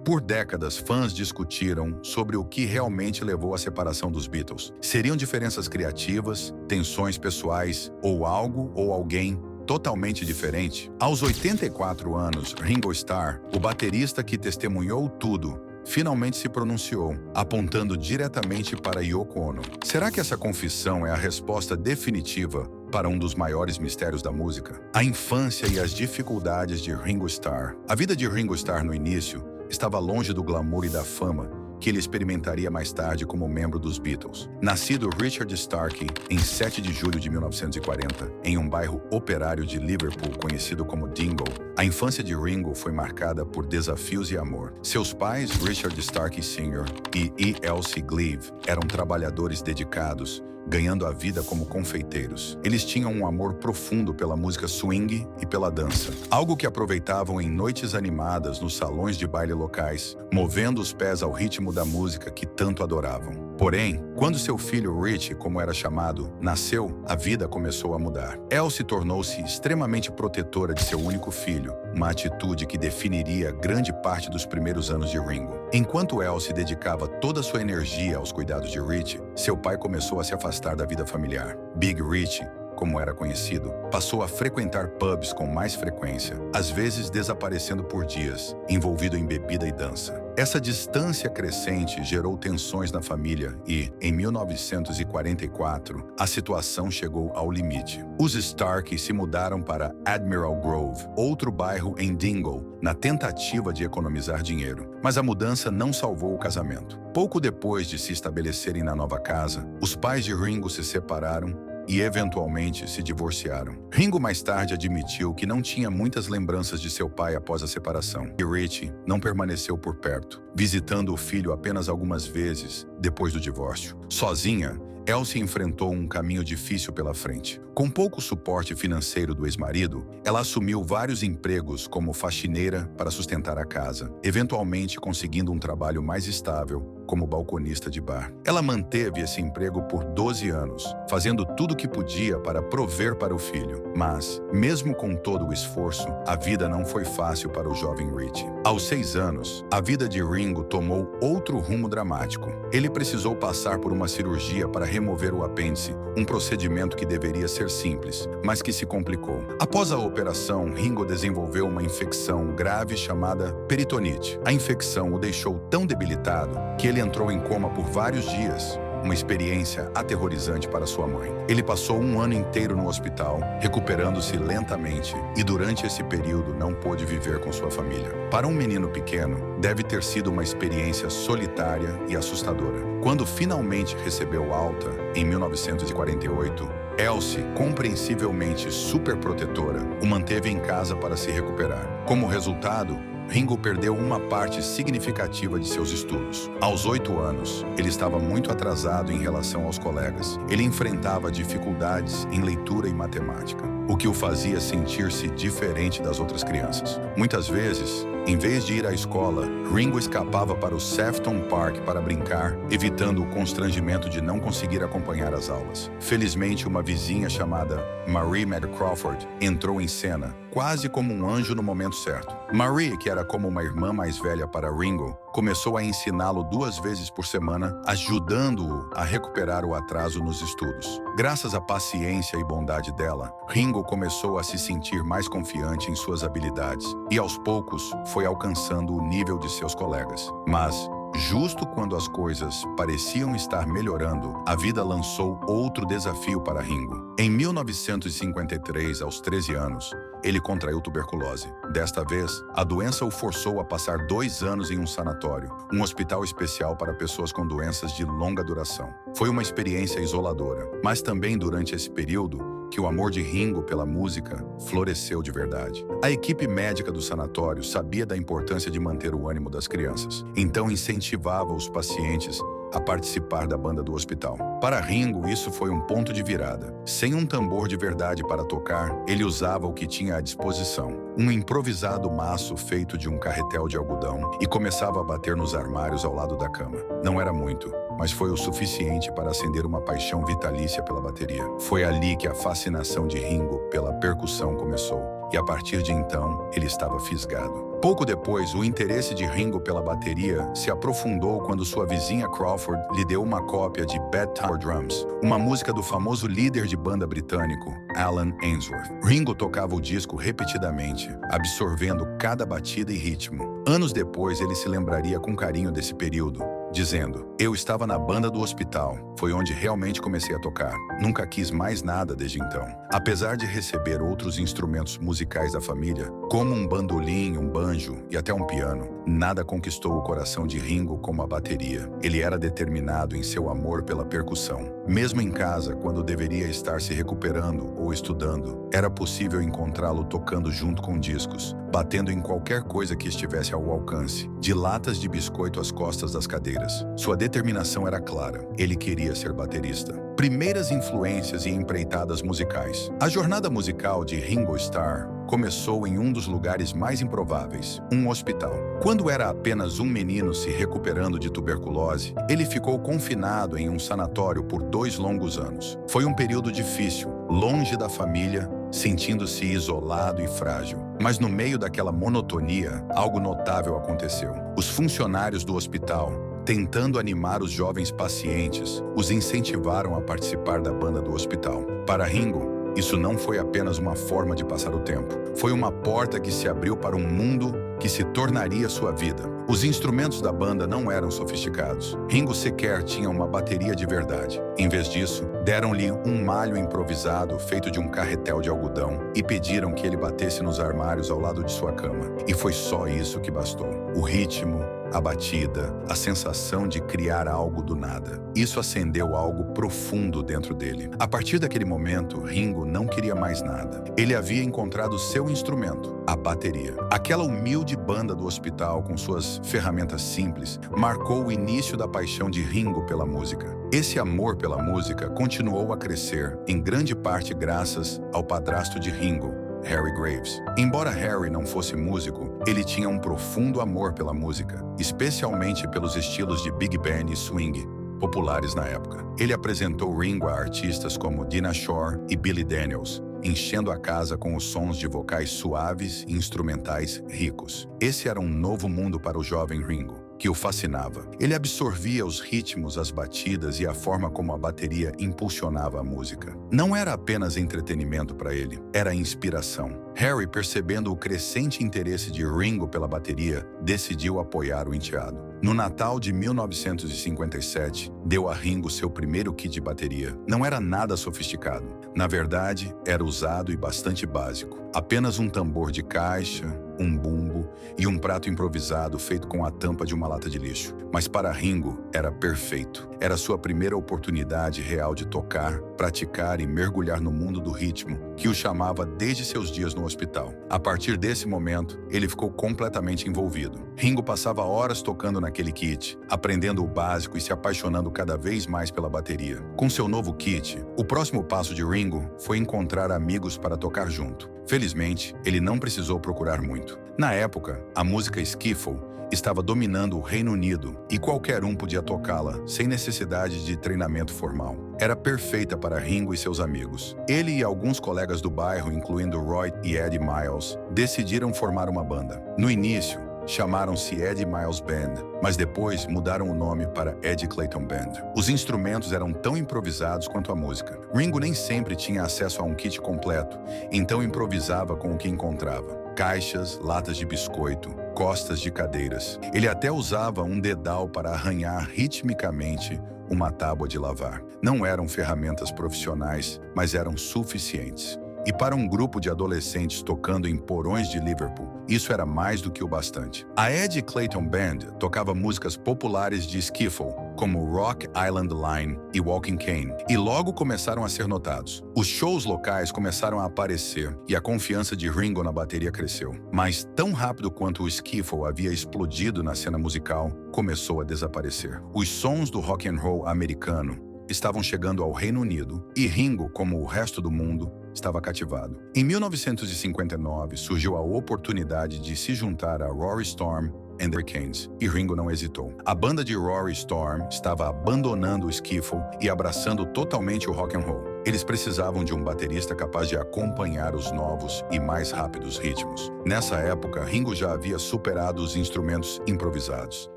Por décadas, fãs discutiram sobre o que realmente levou à separação dos Beatles. Seriam diferenças criativas, tensões pessoais ou algo ou alguém totalmente diferente? Aos 84 anos, Ringo Starr, o baterista que testemunhou tudo, finalmente se pronunciou, apontando diretamente para Yoko Ono. Será que essa confissão é a resposta definitiva para um dos maiores mistérios da música? A infância e as dificuldades de Ringo Starr. A vida de Ringo Starr no início estava longe do glamour e da fama que ele experimentaria mais tarde como membro dos Beatles. Nascido Richard Starkey em 7 de julho de 1940, em um bairro operário de Liverpool conhecido como Dingle, a infância de Ringo foi marcada por desafios e amor. Seus pais, Richard Starkey Sr. e E. Elsie Gleave, eram trabalhadores dedicados, ganhando a vida como confeiteiros. Eles tinham um amor profundo pela música swing e pela dança, algo que aproveitavam em noites animadas nos salões de baile locais, movendo os pés ao ritmo da música que tanto adoravam. Porém, quando seu filho Rich, como era chamado, nasceu, a vida começou a mudar. Elsie tornou-se extremamente protetora de seu único filho, uma atitude que definiria grande parte dos primeiros anos de Ringo. Enquanto Elsie dedicava toda a sua energia aos cuidados de Rich, seu pai começou a se afastar da vida familiar. Big Rich, como era conhecido, passou a frequentar pubs com mais frequência, às vezes desaparecendo por dias, envolvido em bebida e dança. Essa distância crescente gerou tensões na família e, em 1944, a situação chegou ao limite. Os Starkey se mudaram para Admiral Grove, outro bairro em Dingle, na tentativa de economizar dinheiro. Mas a mudança não salvou o casamento. Pouco depois de se estabelecerem na nova casa, os pais de Ringo se separaram e eventualmente se divorciaram. Ringo mais tarde admitiu que não tinha muitas lembranças de seu pai após a separação. E Richie não permaneceu por perto, visitando o filho apenas algumas vezes depois do divórcio. Sozinha, Elsie enfrentou um caminho difícil pela frente. Com pouco suporte financeiro do ex-marido, ela assumiu vários empregos como faxineira para sustentar a casa, eventualmente conseguindo um trabalho mais estável como balconista de bar. Ela manteve esse emprego por 12 anos, fazendo tudo o que podia para prover para o filho. Mas, mesmo com todo o esforço, a vida não foi fácil para o jovem Rich. Aos 6 anos, a vida de Ringo tomou outro rumo dramático. Ele precisou passar por uma cirurgia para remover o apêndice, um procedimento que deveria ser simples, mas que se complicou. Após a operação, Ringo desenvolveu uma infecção grave chamada peritonite. A infecção o deixou tão debilitado que ele entrou em coma por vários dias, uma experiência aterrorizante para sua mãe. Ele passou um ano inteiro no hospital, recuperando-se lentamente, e durante esse período não pôde viver com sua família. Para um menino pequeno, deve ter sido uma experiência solitária e assustadora. Quando finalmente recebeu alta, em 1948, Elsie, compreensivelmente superprotetora, o manteve em casa para se recuperar. Como resultado, Ringo perdeu uma parte significativa de seus estudos. Aos 8 anos, ele estava muito atrasado em relação aos colegas. Ele enfrentava dificuldades em leitura e matemática, o que o fazia sentir-se diferente das outras crianças. Muitas vezes, em vez de ir à escola, Ringo escapava para o Sefton Park para brincar, evitando o constrangimento de não conseguir acompanhar as aulas. Felizmente, uma vizinha chamada Marie McCrawford entrou em cena, quase como um anjo no momento certo. Marie, que era como uma irmã mais velha para Ringo, começou a ensiná-lo 2 vezes por semana, ajudando-o a recuperar o atraso nos estudos. Graças à paciência e bondade dela, Ringo começou a se sentir mais confiante em suas habilidades e, aos poucos, foi alcançando o nível de seus colegas. Mas, justo quando as coisas pareciam estar melhorando, a vida lançou outro desafio para Ringo. Em 1953, aos 13 anos, ele contraiu tuberculose. Desta vez, a doença o forçou a passar 2 anos em um sanatório, um hospital especial para pessoas com doenças de longa duração. Foi uma experiência isoladora, mas também durante esse período que o amor de Ringo pela música floresceu de verdade. A equipe médica do sanatório sabia da importância de manter o ânimo das crianças, então incentivava os pacientes a participar da banda do hospital. Para Ringo, isso foi um ponto de virada. Sem um tambor de verdade para tocar, ele usava o que tinha à disposição, um improvisado maço feito de um carretel de algodão, e começava a bater nos armários ao lado da cama. Não era muito, mas foi o suficiente para acender uma paixão vitalícia pela bateria. Foi ali que a fascinação de Ringo pela percussão começou, e a partir de então, ele estava fisgado. Pouco depois, o interesse de Ringo pela bateria se aprofundou quando sua vizinha Crawford lhe deu uma cópia de Bedtime Drums, uma música do famoso líder de banda britânico, Alan Ainsworth. Ringo tocava o disco repetidamente, absorvendo cada batida e ritmo. Anos depois, ele se lembraria com carinho desse período, dizendo: "Eu estava na banda do hospital, foi onde realmente comecei a tocar. Nunca quis mais nada desde então." Apesar de receber outros instrumentos musicais da família, como um bandolim, um banjo e até um piano, nada conquistou o coração de Ringo como a bateria. Ele era determinado em seu amor pela percussão. Mesmo em casa, quando deveria estar se recuperando ou estudando, era possível encontrá-lo tocando junto com discos, batendo em qualquer coisa que estivesse ao alcance, de latas de biscoito às costas das cadeiras. Sua determinação era clara. Ele queria ser baterista. Primeiras influências e empreitadas musicais. A jornada musical de Ringo Starr começou em um dos lugares mais improváveis, um hospital. Quando era apenas um menino se recuperando de tuberculose, ele ficou confinado em um sanatório por 2 longos anos. Foi um período difícil, longe da família, sentindo-se isolado e frágil. Mas no meio daquela monotonia, algo notável aconteceu. Os funcionários do hospital, tentando animar os jovens pacientes, os incentivaram a participar da banda do hospital. Para Ringo, isso não foi apenas uma forma de passar o tempo. Foi uma porta que se abriu para um mundo que se tornaria sua vida. Os instrumentos da banda não eram sofisticados. Ringo sequer tinha uma bateria de verdade. Em vez disso, deram-lhe um malho improvisado feito de um carretel de algodão e pediram que ele batesse nos armários ao lado de sua cama. E foi só isso que bastou. O ritmo, a batida, a sensação de criar algo do nada. Isso acendeu algo profundo dentro dele. A partir daquele momento, Ringo não queria mais nada. Ele havia encontrado seu instrumento, a bateria. Aquela humilde banda do hospital, com suas ferramentas simples, marcou o início da paixão de Ringo pela música. Esse amor pela música continuou a crescer, em grande parte graças ao padrasto de Ringo, Harry Graves. Embora Harry não fosse músico, ele tinha um profundo amor pela música, especialmente pelos estilos de big band e swing, populares na época. Ele apresentou Ringo a artistas como Dinah Shore e Billy Daniels, enchendo a casa com os sons de vocais suaves e instrumentais ricos. Esse era um novo mundo para o jovem Ringo, que o fascinava. Ele absorvia os ritmos, as batidas e a forma como a bateria impulsionava a música. Não era apenas entretenimento para ele, era inspiração. Harry, percebendo o crescente interesse de Ringo pela bateria, decidiu apoiar o enteado. No Natal de 1957, deu a Ringo seu primeiro kit de bateria. Não era nada sofisticado. Na verdade, era usado e bastante básico. Apenas um tambor de caixa, um bumbo e um prato improvisado feito com a tampa de uma lata de lixo. Mas para Ringo, era perfeito. Era sua primeira oportunidade real de tocar, praticar e mergulhar no mundo do ritmo, que o chamava desde seus dias no hospital. A partir desse momento, ele ficou completamente envolvido. Ringo passava horas tocando naquele kit, aprendendo o básico e se apaixonando cada vez mais pela bateria. Com seu novo kit, o próximo passo de Ringo foi encontrar amigos para tocar junto. Felizmente, ele não precisou procurar muito. Na época, a música skiffle estava dominando o Reino Unido e qualquer um podia tocá-la, sem necessidade de treinamento formal. Era perfeita para Ringo e seus amigos. Ele e alguns colegas do bairro, incluindo Roy e Eddie Miles, decidiram formar uma banda. No início, chamaram-se Eddie Miles Band, mas depois mudaram o nome para Eddie Clayton Band. Os instrumentos eram tão improvisados quanto a música. Ringo nem sempre tinha acesso a um kit completo, então improvisava com o que encontrava: caixas, latas de biscoito, costas de cadeiras. Ele até usava um dedal para arranhar ritmicamente uma tábua de lavar. Não eram ferramentas profissionais, mas eram suficientes. E para um grupo de adolescentes tocando em porões de Liverpool, isso era mais do que o bastante. A Eddie Clayton Band tocava músicas populares de skiffle, como Rock Island Line e Walking Cane, e logo começaram a ser notados. Os shows locais começaram a aparecer e a confiança de Ringo na bateria cresceu. Mas tão rápido quanto o skiffle havia explodido na cena musical, começou a desaparecer. Os sons do rock and roll americano estavam chegando ao Reino Unido e Ringo, como o resto do mundo, estava cativado. Em 1959, surgiu a oportunidade de se juntar a Rory Storm and the Hurricanes, e Ringo não hesitou. A banda de Rory Storm estava abandonando o skiffle e abraçando totalmente o rock and roll. Eles precisavam de um baterista capaz de acompanhar os novos e mais rápidos ritmos. Nessa época, Ringo já havia superado os instrumentos improvisados.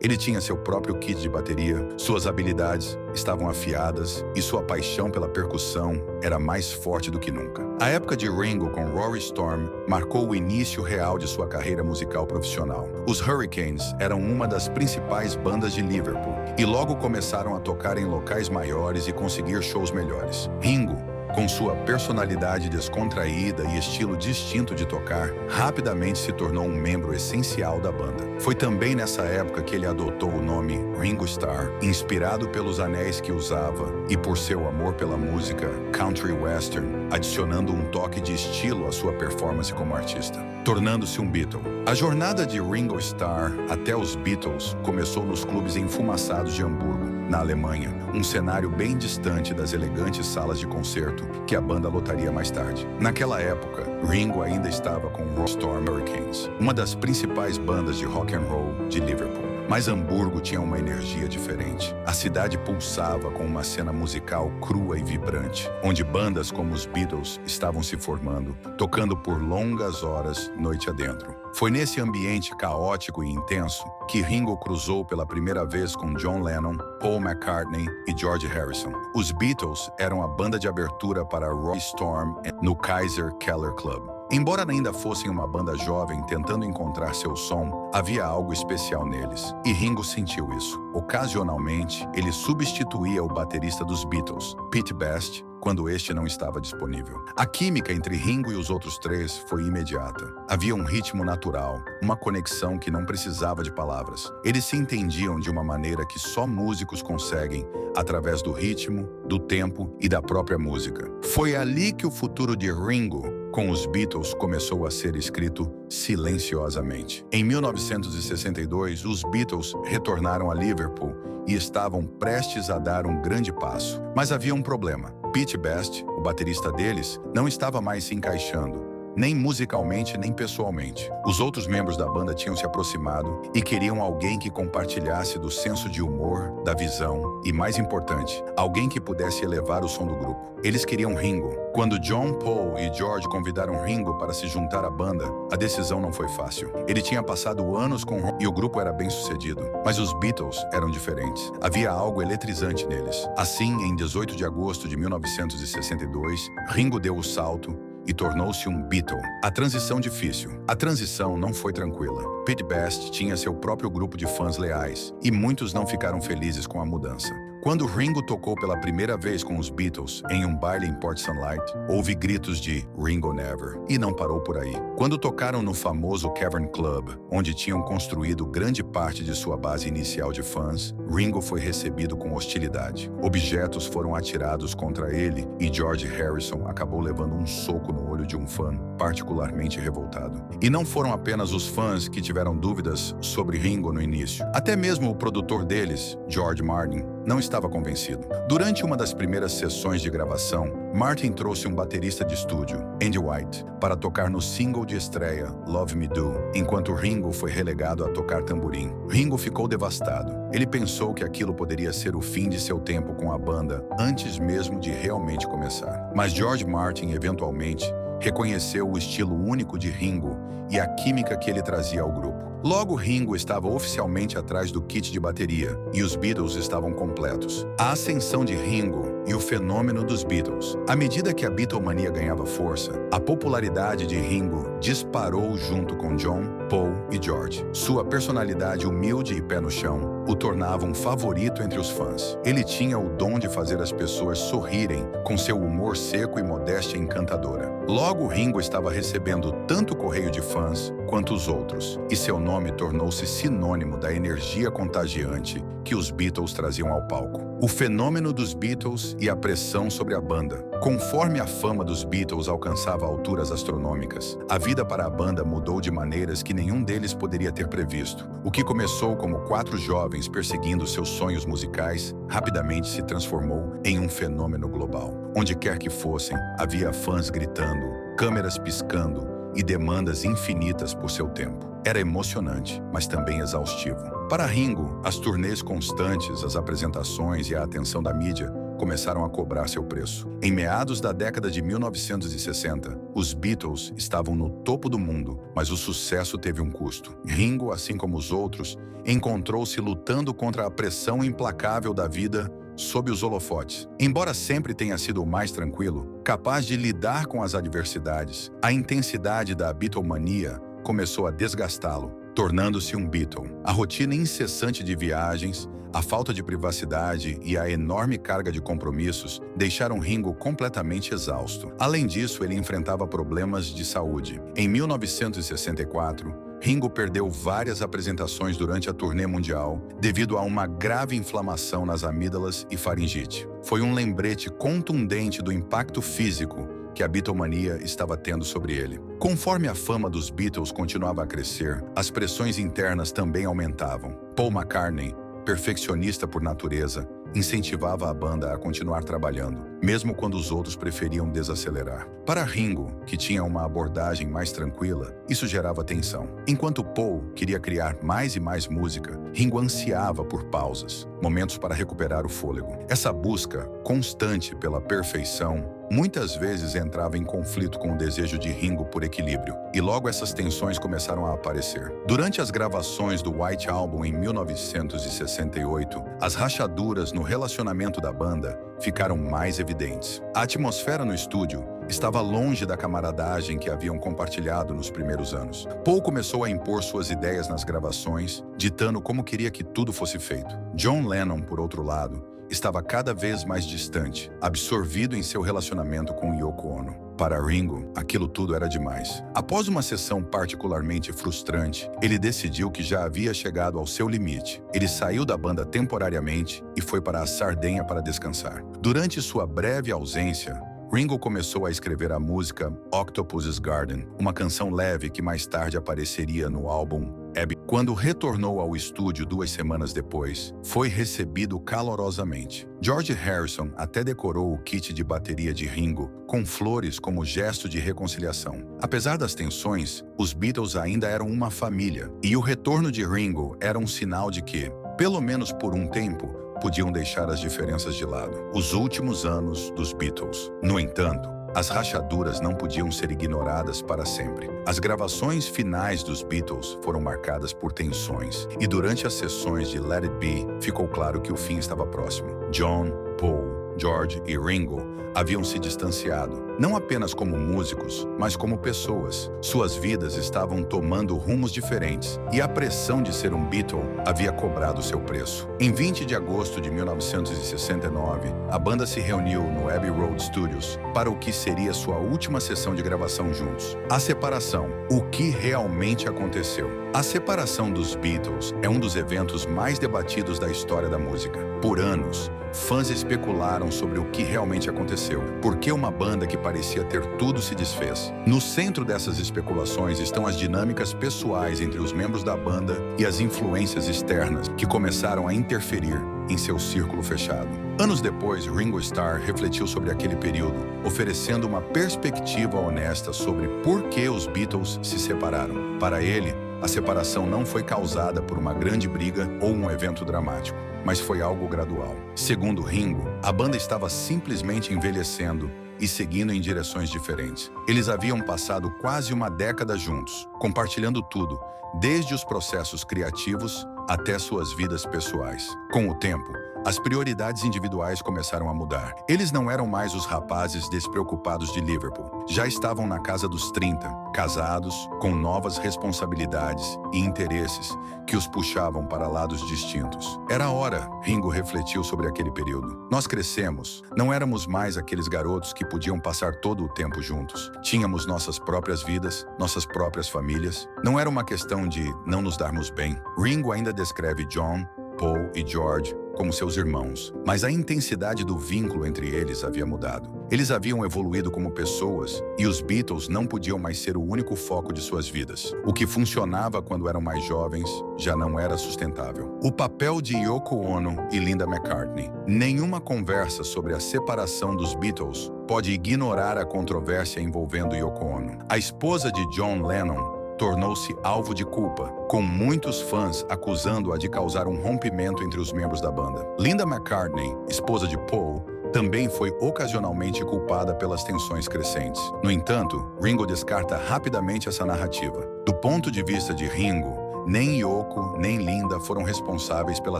Ele tinha seu próprio kit de bateria, suas habilidades estavam afiadas e sua paixão pela percussão era mais forte do que nunca. A época de Ringo com Rory Storm marcou o início real de sua carreira musical profissional. Os Hurricanes eram uma das principais bandas de Liverpool e logo começaram a tocar em locais maiores e conseguir shows melhores. Ringo, com sua personalidade descontraída e estilo distinto de tocar, rapidamente se tornou um membro essencial da banda. Foi também nessa época que ele adotou o nome Ringo Starr, inspirado pelos anéis que usava e por seu amor pela música country western, adicionando um toque de estilo à sua performance como artista, tornando-se um Beatle. A jornada de Ringo Starr até os Beatles começou nos clubes enfumaçados de Hamburgo, na Alemanha, um cenário bem distante das elegantes salas de concerto que a banda lotaria mais tarde. Naquela época, Ringo ainda estava com os Storm Hurricanes, uma das principais bandas de rock and roll de Liverpool. Mas Hamburgo tinha uma energia diferente. A cidade pulsava com uma cena musical crua e vibrante, onde bandas como os Beatles estavam se formando, tocando por longas horas, noite adentro. Foi nesse ambiente caótico e intenso que Ringo cruzou pela primeira vez com John Lennon, Paul McCartney e George Harrison. Os Beatles eram a banda de abertura para Rory Storm no Kaiser Keller Club. Embora ainda fossem uma banda jovem tentando encontrar seu som, havia algo especial neles, e Ringo sentiu isso. Ocasionalmente, ele substituía o baterista dos Beatles, Pete Best, quando este não estava disponível. A química entre Ringo e os outros três foi imediata. Havia um ritmo natural, uma conexão que não precisava de palavras. Eles se entendiam de uma maneira que só músicos conseguem, através do ritmo, do tempo e da própria música. Foi ali que o futuro de Ringo com os Beatles começou a ser escrito silenciosamente. Em 1962, os Beatles retornaram a Liverpool e estavam prestes a dar um grande passo. Mas havia um problema. Pete Best, o baterista deles, não estava mais se encaixando, nem musicalmente nem pessoalmente. Os outros membros da banda tinham se aproximado e queriam alguém que compartilhasse do senso de humor, da visão e, mais importante, alguém que pudesse elevar o som do grupo. Eles queriam Ringo. Quando John, Paul e George convidaram Ringo para se juntar à banda, a decisão não foi fácil. Ele tinha passado anos com Ringo e o grupo era bem sucedido. Mas os Beatles eram diferentes. Havia algo eletrizante neles. Assim, em 18 de agosto de 1962, Ringo deu o salto e tornou-se um Beatle. A transição difícil. A transição não foi tranquila. Pete Best tinha seu próprio grupo de fãs leais, e muitos não ficaram felizes com a mudança. Quando Ringo tocou pela primeira vez com os Beatles em um baile em Port Sunlight, houve gritos de Ringo Never, e não parou por aí. Quando tocaram no famoso Cavern Club, onde tinham construído grande parte de sua base inicial de fãs, Ringo foi recebido com hostilidade. Objetos foram atirados contra ele e George Harrison acabou levando um soco no olho de um fã particularmente revoltado. E não foram apenas os fãs que tiveram dúvidas sobre Ringo no início. Até mesmo o produtor deles, George Martin, não estava convencido. Durante uma das primeiras sessões de gravação, Martin trouxe um baterista de estúdio, Andy White, para tocar no single de estreia, Love Me Do, enquanto Ringo foi relegado a tocar tamborim. Ringo ficou devastado. Ele pensou que aquilo poderia ser o fim de seu tempo com a banda antes mesmo de realmente começar. Mas George Martin, eventualmente, reconheceu o estilo único de Ringo e a química que ele trazia ao grupo. Logo, Ringo estava oficialmente atrás do kit de bateria e os Beatles estavam completos. A ascensão de Ringo e o fenômeno dos Beatles. À medida que a Beatlemania ganhava força, a popularidade de Ringo disparou junto com John, Paul e George. Sua personalidade humilde e pé no chão o tornava um favorito entre os fãs. Ele tinha o dom de fazer as pessoas sorrirem com seu humor seco e modéstia encantadora. Logo, Ringo estava recebendo tanto correio de fãs quanto os outros, e seu nome tornou-se sinônimo da energia contagiante que os Beatles traziam ao palco. O fenômeno dos Beatles e a pressão sobre a banda. Conforme a fama dos Beatles alcançava alturas astronômicas, a vida para a banda mudou de maneiras que nenhum deles poderia ter previsto. O que começou como 4 jovens perseguindo seus sonhos musicais, rapidamente se transformou em um fenômeno global. Onde quer que fossem, havia fãs gritando, câmeras piscando e demandas infinitas por seu tempo. Era emocionante, mas também exaustivo. Para Ringo, as turnês constantes, as apresentações e a atenção da mídia começaram a cobrar seu preço. Em meados da década de 1960, os Beatles estavam no topo do mundo, mas o sucesso teve um custo. Ringo, assim como os outros, encontrou-se lutando contra a pressão implacável da vida sob os holofotes. Embora sempre tenha sido o mais tranquilo, capaz de lidar com as adversidades, a intensidade da Beatlemania começou a desgastá-lo, tornando-se um Beatle. A rotina incessante de viagens, a falta de privacidade e a enorme carga de compromissos deixaram Ringo completamente exausto. Além disso, ele enfrentava problemas de saúde. Em 1964, Ringo perdeu várias apresentações durante a turnê mundial devido a uma grave inflamação nas amígdalas e faringite. Foi um lembrete contundente do impacto físico que a Beatlemania estava tendo sobre ele. Conforme a fama dos Beatles continuava a crescer, as pressões internas também aumentavam. Paul McCartney, perfeccionista por natureza, incentivava a banda a continuar trabalhando, mesmo quando os outros preferiam desacelerar. Para Ringo, que tinha uma abordagem mais tranquila, isso gerava tensão. Enquanto Paul queria criar mais e mais música, Ringo ansiava por pausas, momentos para recuperar o fôlego. Essa busca constante pela perfeição muitas vezes entrava em conflito com o desejo de Ringo por equilíbrio, e logo essas tensões começaram a aparecer. Durante as gravações do White Album em 1968, as rachaduras no relacionamento da banda ficaram mais evidentes. A atmosfera no estúdio estava longe da camaradagem que haviam compartilhado nos primeiros anos. Paul começou a impor suas ideias nas gravações, ditando como queria que tudo fosse feito. John Lennon, por outro lado, estava cada vez mais distante, absorvido em seu relacionamento com Yoko Ono. Para Ringo, aquilo tudo era demais. Após uma sessão particularmente frustrante, ele decidiu que já havia chegado ao seu limite. Ele saiu da banda temporariamente e foi para a Sardenha para descansar. Durante sua breve ausência, Ringo começou a escrever a música Octopus's Garden, uma canção leve que mais tarde apareceria no álbum Abbey. Quando retornou ao estúdio 2 semanas depois, foi recebido calorosamente. George Harrison até decorou o kit de bateria de Ringo com flores como gesto de reconciliação. Apesar das tensões, os Beatles ainda eram uma família, e o retorno de Ringo era um sinal de que, pelo menos por um tempo, podiam deixar as diferenças de lado. Os últimos anos dos Beatles. No entanto, as rachaduras não podiam ser ignoradas para sempre. As gravações finais dos Beatles foram marcadas por tensões, e durante as sessões de Let It Be, ficou claro que o fim estava próximo. John, Paul, George e Ringo haviam se distanciado, não apenas como músicos, mas como pessoas. Suas vidas estavam tomando rumos diferentes, e a pressão de ser um Beatle havia cobrado seu preço. Em 20 de agosto de 1969, a banda se reuniu no Abbey Road Studios para o que seria sua última sessão de gravação juntos. A separação. O que realmente aconteceu? A separação dos Beatles é um dos eventos mais debatidos da história da música. Por anos, fãs especularam sobre o que realmente aconteceu. Por que uma banda que parecia ter tudo se desfez? No centro dessas especulações estão as dinâmicas pessoais entre os membros da banda e as influências externas que começaram a interferir em seu círculo fechado. Anos depois, Ringo Starr refletiu sobre aquele período, oferecendo uma perspectiva honesta sobre por que os Beatles se separaram. Para ele, a separação não foi causada por uma grande briga ou um evento dramático, mas foi algo gradual. Segundo Ringo, a banda estava simplesmente envelhecendo e seguindo em direções diferentes. Eles haviam passado quase uma década juntos, compartilhando tudo, desde os processos criativos até suas vidas pessoais. Com o tempo, as prioridades individuais começaram a mudar. Eles não eram mais os rapazes despreocupados de Liverpool. Já estavam na casa dos 30, casados, com novas responsabilidades e interesses que os puxavam para lados distintos. Era a hora, Ringo refletiu sobre aquele período. Nós crescemos, não éramos mais aqueles garotos que podiam passar todo o tempo juntos. Tínhamos nossas próprias vidas, nossas próprias famílias. Não era uma questão de não nos darmos bem. Ringo ainda descreve John, Paul e George como seus irmãos, mas a intensidade do vínculo entre eles havia mudado. Eles haviam evoluído como pessoas e os Beatles não podiam mais ser o único foco de suas vidas. O que funcionava quando eram mais jovens já não era sustentável. O papel de Yoko Ono e Linda McCartney. Nenhuma conversa sobre a separação dos Beatles pode ignorar a controvérsia envolvendo Yoko Ono. A esposa de John Lennon tornou-se alvo de culpa, com muitos fãs acusando-a de causar um rompimento entre os membros da banda. Linda McCartney, esposa de Paul, também foi ocasionalmente culpada pelas tensões crescentes. No entanto, Ringo descarta rapidamente essa narrativa. Do ponto de vista de Ringo, nem Yoko nem Linda foram responsáveis pela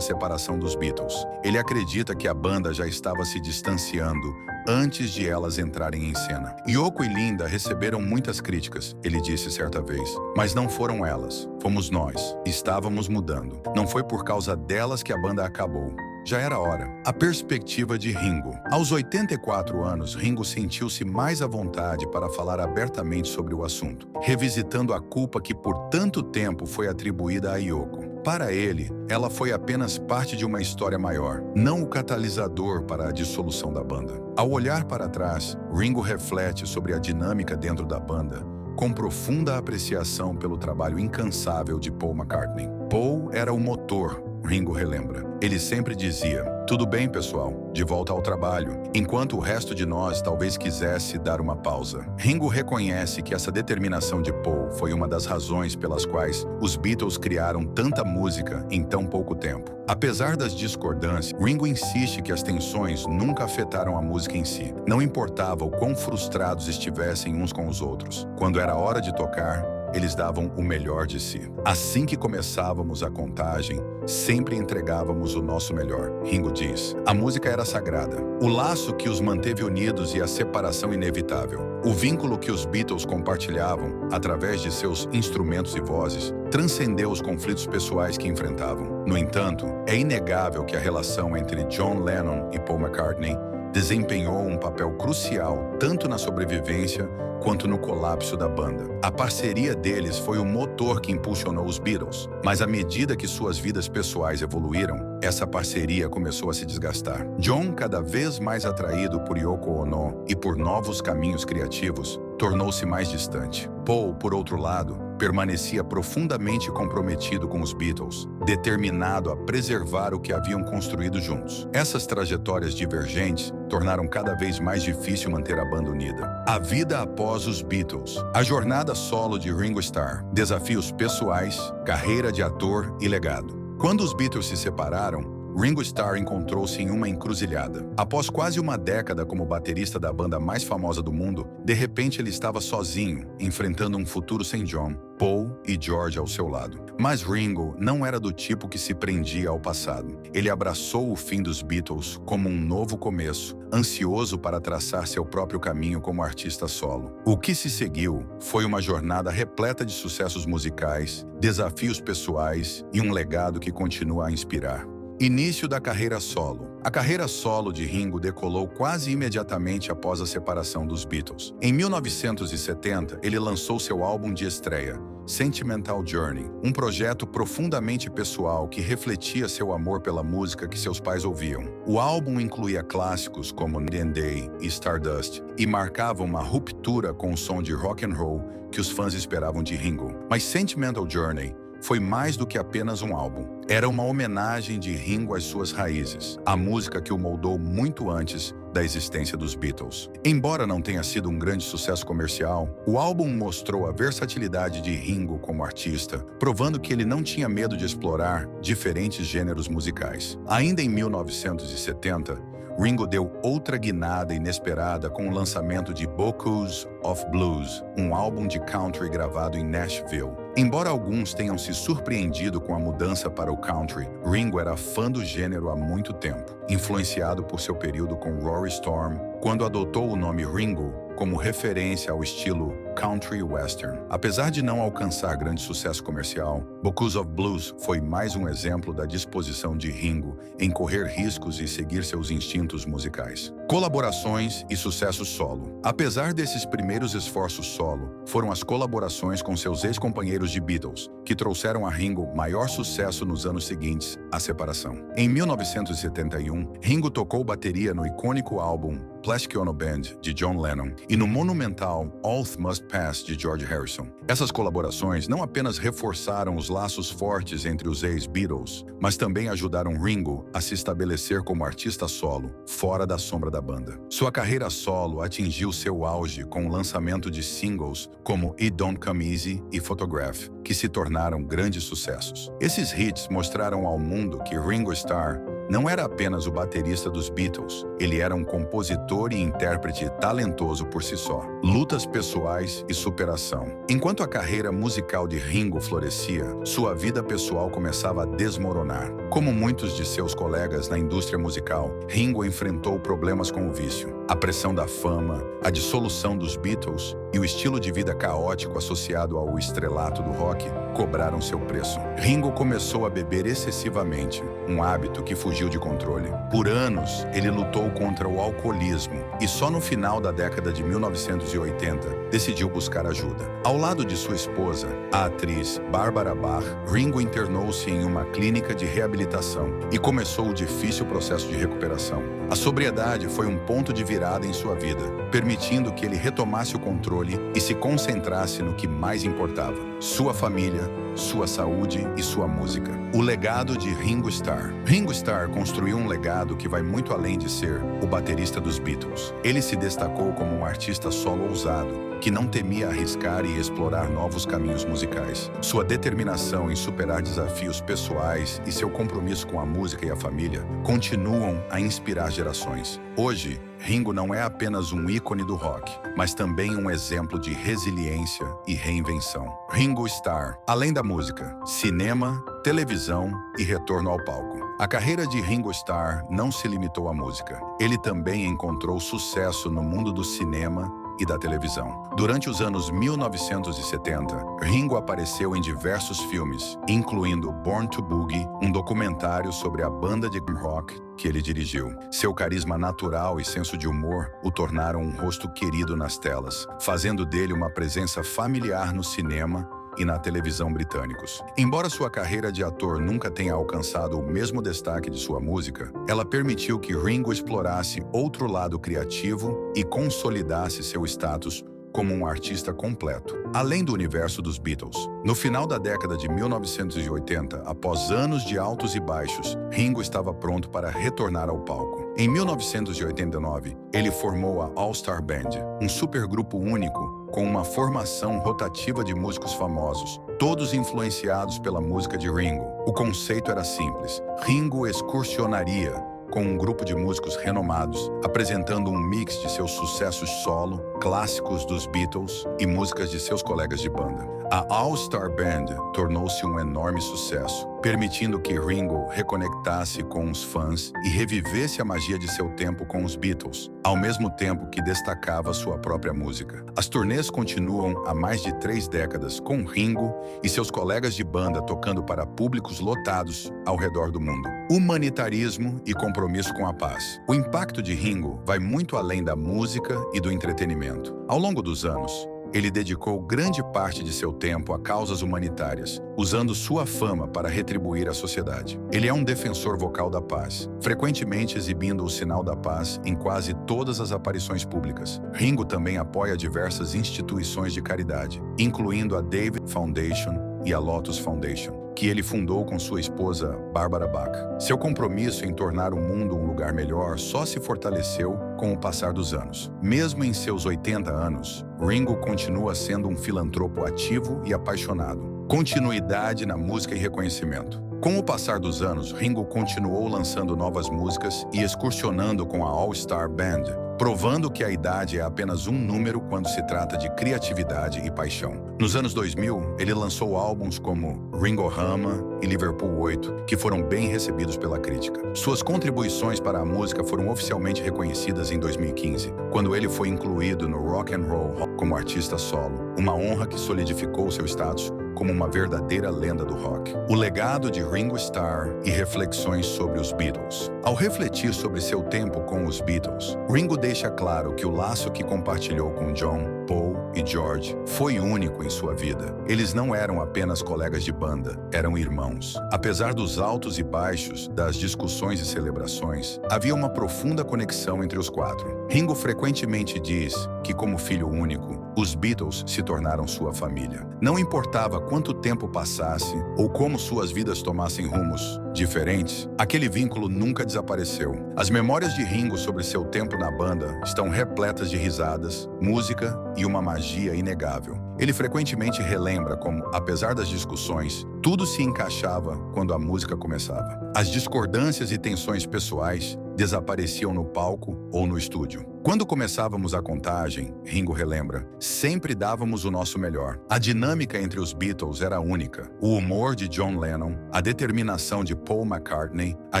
separação dos Beatles. Ele acredita que a banda já estava se distanciando antes de elas entrarem em cena. Yoko e Linda receberam muitas críticas, ele disse certa vez, mas não foram elas, fomos nós. Estávamos mudando. Não foi por causa delas que a banda acabou. Já era hora. A perspectiva de Ringo. Aos 84 anos, Ringo sentiu-se mais à vontade para falar abertamente sobre o assunto, revisitando a culpa que por tanto tempo foi atribuída a Yoko. Para ele, ela foi apenas parte de uma história maior, não o catalisador para a dissolução da banda. Ao olhar para trás, Ringo reflete sobre a dinâmica dentro da banda, com profunda apreciação pelo trabalho incansável de Paul McCartney. Paul era o motor, Ringo relembra. Ele sempre dizia, tudo bem, pessoal, de volta ao trabalho, enquanto o resto de nós talvez quisesse dar uma pausa. Ringo reconhece que essa determinação de Paul foi uma das razões pelas quais os Beatles criaram tanta música em tão pouco tempo. Apesar das discordâncias, Ringo insiste que as tensões nunca afetaram a música em si. Não importava o quão frustrados estivessem uns com os outros. Quando era hora de tocar, eles davam o melhor de si. Assim que começávamos a contagem, sempre entregávamos o nosso melhor, Ringo diz. A música era sagrada, o laço que os manteve unidos e a separação inevitável. O vínculo que os Beatles compartilhavam, através de seus instrumentos e vozes, transcendeu os conflitos pessoais que enfrentavam. No entanto, é inegável que a relação entre John Lennon e Paul McCartney desempenhou um papel crucial tanto na sobrevivência quanto no colapso da banda. A parceria deles foi o motor que impulsionou os Beatles, mas à medida que suas vidas pessoais evoluíram, essa parceria começou a se desgastar. John, cada vez mais atraído por Yoko Ono e por novos caminhos criativos, tornou-se mais distante. Paul, por outro lado, permanecia profundamente comprometido com os Beatles, determinado a preservar o que haviam construído juntos. Essas trajetórias divergentes tornaram cada vez mais difícil manter a banda unida. A vida após os Beatles. A jornada solo de Ringo Starr. Desafios pessoais, carreira de ator e legado. Quando os Beatles se separaram, Ringo Starr encontrou-se em uma encruzilhada. Após quase uma década como baterista da banda mais famosa do mundo, de repente ele estava sozinho, enfrentando um futuro sem John, Paul e George ao seu lado. Mas Ringo não era do tipo que se prendia ao passado. Ele abraçou o fim dos Beatles como um novo começo, ansioso para traçar seu próprio caminho como artista solo. O que se seguiu foi uma jornada repleta de sucessos musicais, desafios pessoais e um legado que continua a inspirar. Início da carreira solo. A carreira solo de Ringo decolou quase imediatamente após a separação dos Beatles. Em 1970, ele lançou seu álbum de estreia, Sentimental Journey, um projeto profundamente pessoal que refletia seu amor pela música que seus pais ouviam. O álbum incluía clássicos como Night and Day e Stardust e marcava uma ruptura com o som de rock and roll que os fãs esperavam de Ringo. Mas Sentimental Journey foi mais do que apenas um álbum. Era uma homenagem de Ringo às suas raízes, a música que o moldou muito antes da existência dos Beatles. Embora não tenha sido um grande sucesso comercial, o álbum mostrou a versatilidade de Ringo como artista, provando que ele não tinha medo de explorar diferentes gêneros musicais. Ainda em 1970, Ringo deu outra guinada inesperada com o lançamento de Bocuse of Blues, um álbum de country gravado em Nashville. Embora alguns tenham se surpreendido com a mudança para o country, Ringo era fã do gênero há muito tempo, influenciado por seu período com Rory Storm, quando adotou o nome Ringo como referência ao estilo country western. Apesar de não alcançar grande sucesso comercial, Bocuse of Blues foi mais um exemplo da disposição de Ringo em correr riscos e seguir seus instintos musicais. Colaborações e sucesso solo. Apesar desses primeiros esforços solo, foram as colaborações com seus ex-companheiros de Beatles que trouxeram a Ringo maior sucesso nos anos seguintes à separação. Em 1971, Ringo tocou bateria no icônico álbum Plastic Ono Band, de John Lennon, e no monumental All Must Pass, de George Harrison. Essas colaborações não apenas reforçaram os laços fortes entre os ex-Beatles, mas também ajudaram Ringo a se estabelecer como artista solo, fora da sombra da banda. Sua carreira solo atingiu seu auge com o lançamento de singles como It Don't Come Easy e Photograph, que se tornaram grandes sucessos. Esses hits mostraram ao mundo que Ringo Starr não era apenas o baterista dos Beatles, ele era um compositor e intérprete talentoso por si só. Lutas pessoais e superação. Enquanto a carreira musical de Ringo florescia, sua vida pessoal começava a desmoronar. Como muitos de seus colegas na indústria musical, Ringo enfrentou problemas com o vício, a pressão da fama, a dissolução dos Beatles e o estilo de vida caótico associado ao estrelato do rock cobraram seu preço. Ringo começou a beber excessivamente, um hábito que fugiu de controle. Por anos, ele lutou contra o alcoolismo e só no final da década de 1980 decidiu buscar ajuda. Ao lado de sua esposa, a atriz Barbara Bach, Ringo internou-se em uma clínica de reabilitação e começou o difícil processo de recuperação. A sobriedade foi um ponto de virada em sua vida, permitindo que ele retomasse o controle e se concentrasse no que mais importava: sua família, sua saúde e sua música. O legado de Ringo Starr. Ringo Starr construiu um legado que vai muito além de ser o baterista dos Beatles. Ele se destacou como um artista solo ousado, que não temia arriscar e explorar novos caminhos musicais. Sua determinação em superar desafios pessoais e seu compromisso com a música e a família continuam a inspirar gerações. Hoje, Ringo não é apenas um ícone do rock, mas também um exemplo de resiliência e reinvenção. Ringo Starr, além da música, cinema, televisão e retorno ao palco. A carreira de Ringo Starr não se limitou à música. Ele também encontrou sucesso no mundo do cinema e da televisão. Durante os anos 1970, Ringo apareceu em diversos filmes, incluindo Born to Boogie, um documentário sobre a banda de rock que ele dirigiu. Seu carisma natural e senso de humor o tornaram um rosto querido nas telas, fazendo dele uma presença familiar no cinema e na televisão britânicos. Embora sua carreira de ator nunca tenha alcançado o mesmo destaque de sua música, ela permitiu que Ringo explorasse outro lado criativo e consolidasse seu status como um artista completo, além do universo dos Beatles. No final da década de 1980, após anos de altos e baixos, Ringo estava pronto para retornar ao palco. Em 1989, ele formou a All Star Band, um supergrupo único com uma formação rotativa de músicos famosos, todos influenciados pela música de Ringo. O conceito era simples: Ringo excursionaria com um grupo de músicos renomados, apresentando um mix de seus sucessos solo, clássicos dos Beatles e músicas de seus colegas de banda. A All Star Band tornou-se um enorme sucesso, permitindo que Ringo reconectasse com os fãs e revivesse a magia de seu tempo com os Beatles, ao mesmo tempo que destacava sua própria música. As turnês continuam há mais de 3 décadas, com Ringo e seus colegas de banda tocando para públicos lotados ao redor do mundo. Humanitarismo e compromisso com a paz. O impacto de Ringo vai muito além da música e do entretenimento. Ao longo dos anos, ele dedicou grande parte de seu tempo a causas humanitárias, usando sua fama para retribuir à sociedade. Ele é um defensor vocal da paz, frequentemente exibindo o sinal da paz em quase todas as aparições públicas. Ringo também apoia diversas instituições de caridade, incluindo a David Foundation e a Lotus Foundation, que ele fundou com sua esposa Barbara Bach. Seu compromisso em tornar o mundo um lugar melhor só se fortaleceu com o passar dos anos. Mesmo em seus 80 anos, Ringo continua sendo um filantropo ativo e apaixonado. Continuidade na música e reconhecimento. Com o passar dos anos, Ringo continuou lançando novas músicas e excursionando com a All Star Band, provando que a idade é apenas um número quando se trata de criatividade e paixão. Nos anos 2000, ele lançou álbuns como Ringo-Rama e Liverpool 8, que foram bem recebidos pela crítica. Suas contribuições para a música foram oficialmente reconhecidas em 2015, quando ele foi incluído no Rock and Roll Hall como artista solo, uma honra que solidificou seu status como uma verdadeira lenda do rock. O legado de Ringo Starr e reflexões sobre os Beatles. Ao refletir sobre seu tempo com os Beatles, Ringo deixa claro que o laço que compartilhou com John, Paul e George foi único em sua vida. Eles não eram apenas colegas de banda, eram irmãos. Apesar dos altos e baixos, das discussões e celebrações, havia uma profunda conexão entre os 4. Ringo frequentemente diz que, como filho único, os Beatles se tornaram sua família. Não importava quanto tempo passasse ou como suas vidas tomassem rumos diferentes, aquele vínculo nunca desapareceu. As memórias de Ringo sobre seu tempo na banda estão repletas de risadas, música e uma magia inegável. Ele frequentemente relembra como, apesar das discussões, Tudo se encaixava quando a música começava. As discordâncias e tensões pessoais desapareciam no palco ou no estúdio. Quando começávamos a contagem, Ringo relembra, sempre dávamos o nosso melhor. A dinâmica entre os Beatles era única. O humor de John Lennon, a determinação de Paul McCartney, a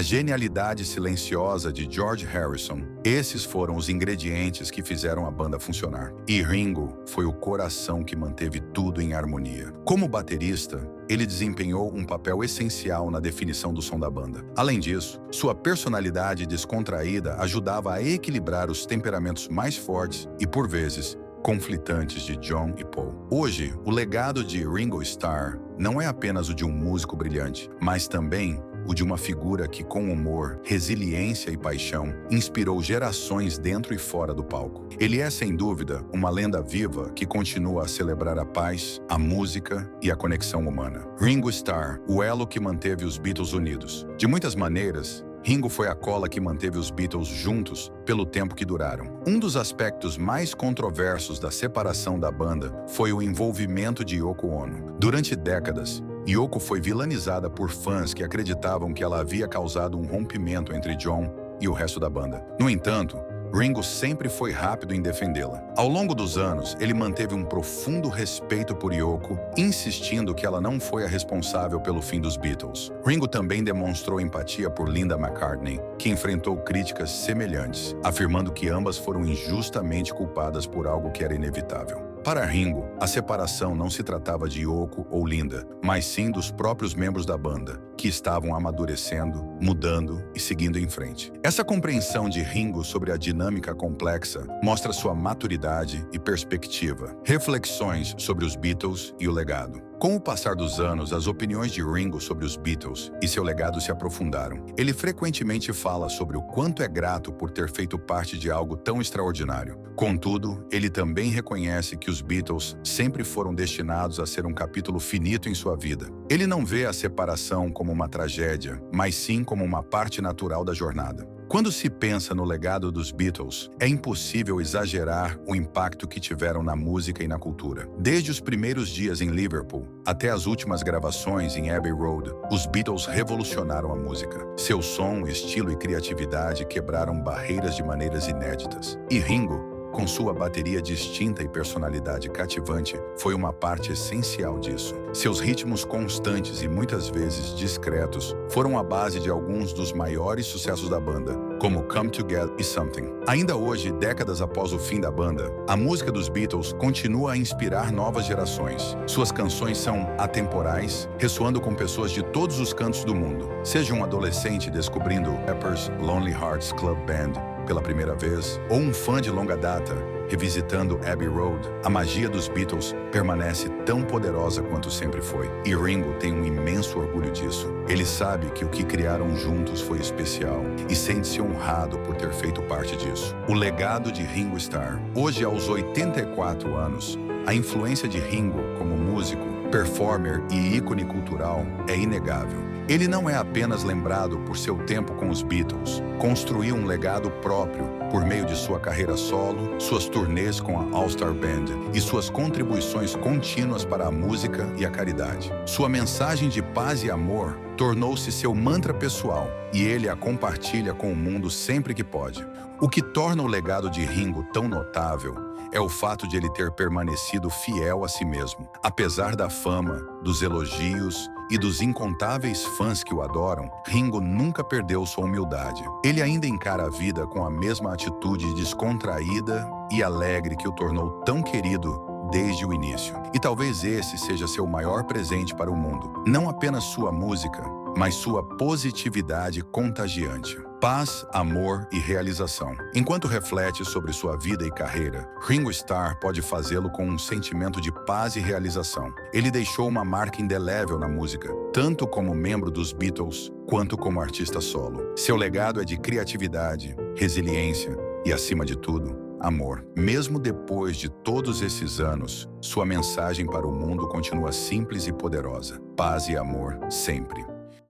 genialidade silenciosa de George Harrison, esses foram os ingredientes que fizeram a banda funcionar. E Ringo foi o coração que manteve tudo em harmonia. Como baterista, ele desempenhou um papel essencial na definição do som da banda. Além disso, sua personalidade descontraída ajudava a equilibrar os temperamentos mais fortes e, por vezes, conflitantes de John e Paul. Hoje, o legado de Ringo Starr não é apenas o de um músico brilhante, mas também o de uma figura que, com humor, resiliência e paixão, inspirou gerações dentro e fora do palco. Ele é, sem dúvida, uma lenda viva que continua a celebrar a paz, a música e a conexão humana. Ringo Starr, o elo que manteve os Beatles unidos. De muitas maneiras, Ringo foi a cola que manteve os Beatles juntos pelo tempo que duraram. Um dos aspectos mais controversos da separação da banda foi o envolvimento de Yoko Ono. Durante décadas, Yoko foi vilanizada por fãs que acreditavam que ela havia causado um rompimento entre John e o resto da banda. No entanto, Ringo sempre foi rápido em defendê-la. Ao longo dos anos, ele manteve um profundo respeito por Yoko, insistindo que ela não foi a responsável pelo fim dos Beatles. Ringo também demonstrou empatia por Linda McCartney, que enfrentou críticas semelhantes, afirmando que ambas foram injustamente culpadas por algo que era inevitável. Para Ringo, a separação não se tratava de Yoko ou Linda, mas sim dos próprios membros da banda, que estavam amadurecendo, mudando e seguindo em frente. Essa compreensão de Ringo sobre a dinâmica complexa mostra sua maturidade e perspectiva. Reflexões sobre os Beatles e o legado. Com o passar dos anos, as opiniões de Ringo sobre os Beatles e seu legado se aprofundaram. Ele frequentemente fala sobre o quanto é grato por ter feito parte de algo tão extraordinário. Contudo, ele também reconhece que os Beatles sempre foram destinados a ser um capítulo finito em sua vida. Ele não vê a separação como uma tragédia, mas sim como uma parte natural da jornada. Quando se pensa no legado dos Beatles, é impossível exagerar o impacto que tiveram na música e na cultura. Desde os primeiros dias em Liverpool até as últimas gravações em Abbey Road, os Beatles revolucionaram a música. Seu som, estilo e criatividade quebraram barreiras de maneiras inéditas. E Ringo, com sua bateria distinta e personalidade cativante, foi uma parte essencial disso. Seus ritmos constantes e muitas vezes discretos foram a base de alguns dos maiores sucessos da banda, como Come Together e Something. Ainda hoje, décadas após o fim da banda, a música dos Beatles continua a inspirar novas gerações. Suas canções são atemporais, ressoando com pessoas de todos os cantos do mundo. Seja um adolescente descobrindo Pepper's Lonely Hearts Club Band pela primeira vez, ou um fã de longa data revisitando Abbey Road, a magia dos Beatles permanece tão poderosa quanto sempre foi. E Ringo tem um imenso orgulho disso. Ele sabe que o que criaram juntos foi especial e sente-se honrado por ter feito parte disso. O legado de Ringo Starr. Hoje, aos 84 anos, a influência de Ringo como músico, performer e ícone cultural é inegável. Ele não é apenas lembrado por seu tempo com os Beatles, construiu um legado próprio por meio de sua carreira solo, suas turnês com a All-Star Band e suas contribuições contínuas para a música e a caridade. Sua mensagem de paz e amor tornou-se seu mantra pessoal e ele a compartilha com o mundo sempre que pode. O que torna o legado de Ringo tão notável é o fato de ele ter permanecido fiel a si mesmo. Apesar da fama, dos elogios e dos incontáveis fãs que o adoram, Ringo nunca perdeu sua humildade. Ele ainda encara a vida com a mesma atitude descontraída e alegre que o tornou tão querido desde o início. E talvez esse seja seu maior presente para o mundo. Não apenas sua música, mas sua positividade contagiante. Paz, amor e realização. Enquanto reflete sobre sua vida e carreira, Ringo Starr pode fazê-lo com um sentimento de paz e realização. Ele deixou uma marca indelével na música, tanto como membro dos Beatles, quanto como artista solo. Seu legado é de criatividade, resiliência e, acima de tudo, amor. Mesmo depois de todos esses anos, sua mensagem para o mundo continua simples e poderosa. Paz e amor sempre.